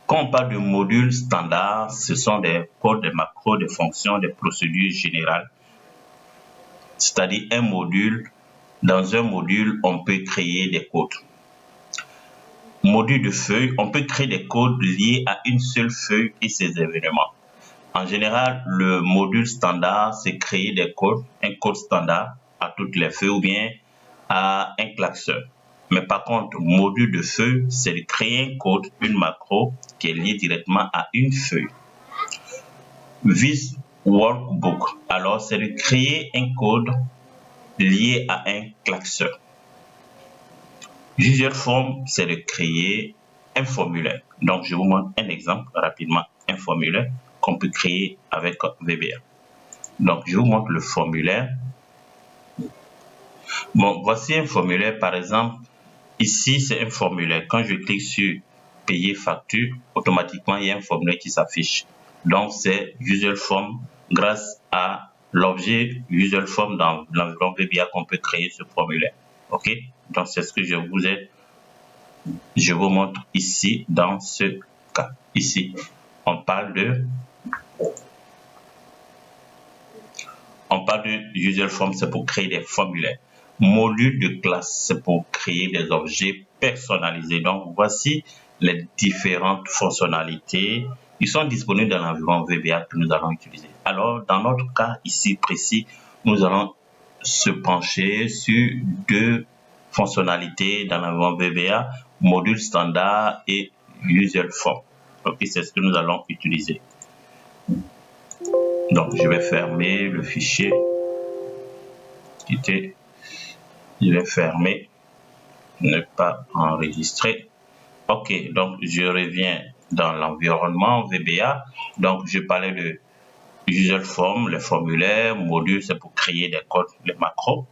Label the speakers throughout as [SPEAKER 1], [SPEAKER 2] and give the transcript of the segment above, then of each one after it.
[SPEAKER 1] Quand on parle de modules standards, ce sont des codes, des macros, des fonctions, des procédures générales. C'est-à-dire un module, dans un module, on peut créer des codes. Module de feuille, on peut créer des codes liés à une seule feuille et ses événements. En général, le module standard, c'est créer des codes, un code standard à toutes les feuilles ou bien à un classeur. Mais par contre, module de feuille, c'est de créer un code, une macro qui est liée directement à une feuille. Vis workbook, alors c'est de créer un code lié à un classeur. User form, c'est de créer un formulaire. Donc, je vous montre un exemple rapidement, un formulaire qu'on peut créer avec VBA. Donc, je vous montre le formulaire. Bon, voici un formulaire, par exemple. Ici, c'est un formulaire. Quand je clique sur payer facture, automatiquement, il y a un formulaire qui s'affiche. Donc, c'est user form grâce à l'objet user form dans l'environnement VBA qu'on peut créer ce formulaire. OK? Donc, c'est ce que je vous montre ici dans ce cas. Ici, on parle de user form, c'est pour créer des formulaires. Module de classe, c'est pour créer des objets personnalisés. Donc, voici les différentes fonctionnalités. Ils sont disponibles dans l'environnement VBA que nous allons utiliser. Alors, dans notre cas ici précis, nous allons se pencher sur deux fonctionnalités dans l'environnement VBA, module standard et user form. Donc, c'est ce que nous allons utiliser. Donc, je vais fermer le fichier. Je vais fermer, ne pas enregistrer. OK, donc je reviens dans l'environnement VBA. Donc, je parlais de user form, les formulaires, module, c'est pour créer des codes, les macros,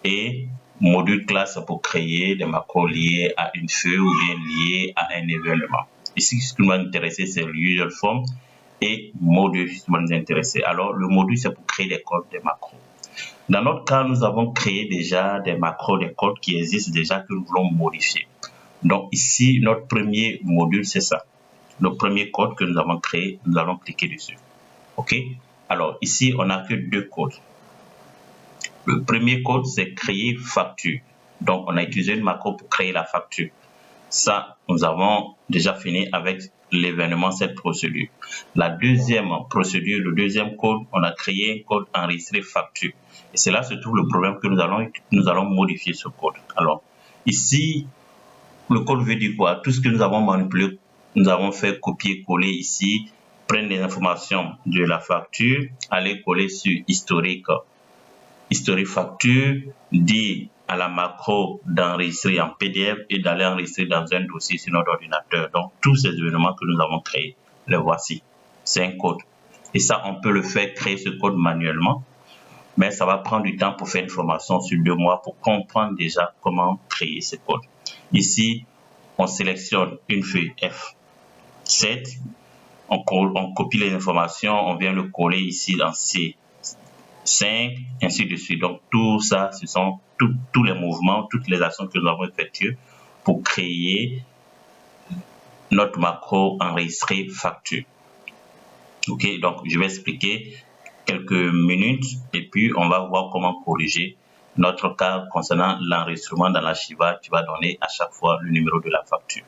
[SPEAKER 1] et module classe, c'est pour créer des macros liés à une feuille ou bien liés à un événement. Ici, ce qui va nous intéresser, c'est le user form et module qui va nous intéresser. Alors, le module, c'est pour créer des codes, des macros. Dans notre cas, nous avons créé déjà des macros, des codes qui existent déjà que nous voulons modifier. Donc ici, notre premier module, c'est ça. Le premier code que nous avons créé, nous allons cliquer dessus. OK? Alors ici, on n'a que deux codes. Le premier code, c'est créer facture. Donc on a utilisé une macro pour créer la facture. Ça, nous avons déjà fini avec l'événement, cette procédure. La deuxième procédure, le deuxième code, on a créé un code enregistré facture. Et c'est là se trouve le problème que nous allons modifier ce code. Alors, ici, le code veut dire quoi? Tout ce que nous avons manipulé, nous avons fait copier-coller ici, prendre les informations de la facture, aller coller sur historique. Historique facture, dire à la macro d'enregistrer en PDF et d'aller enregistrer dans un dossier sur notre ordinateur. Donc, tous ces événements que nous avons créés, les voici. C'est un code. Et ça, on peut le faire, créer ce code manuellement, mais ça va prendre du temps pour faire une formation sur 2 mois pour comprendre déjà comment créer ce code. Ici, on sélectionne une feuille F7, on copie les informations, on vient le coller ici dans C5, ainsi de suite. Donc, tout ça, ce sont tous les mouvements, toutes les actions que nous avons effectuées pour créer notre macro enregistré facture. OK, donc je vais expliquer quelques minutes et puis on va voir comment corriger notre cas concernant l'enregistrement dans l'archivage qui va donner à chaque fois le numéro de la facture.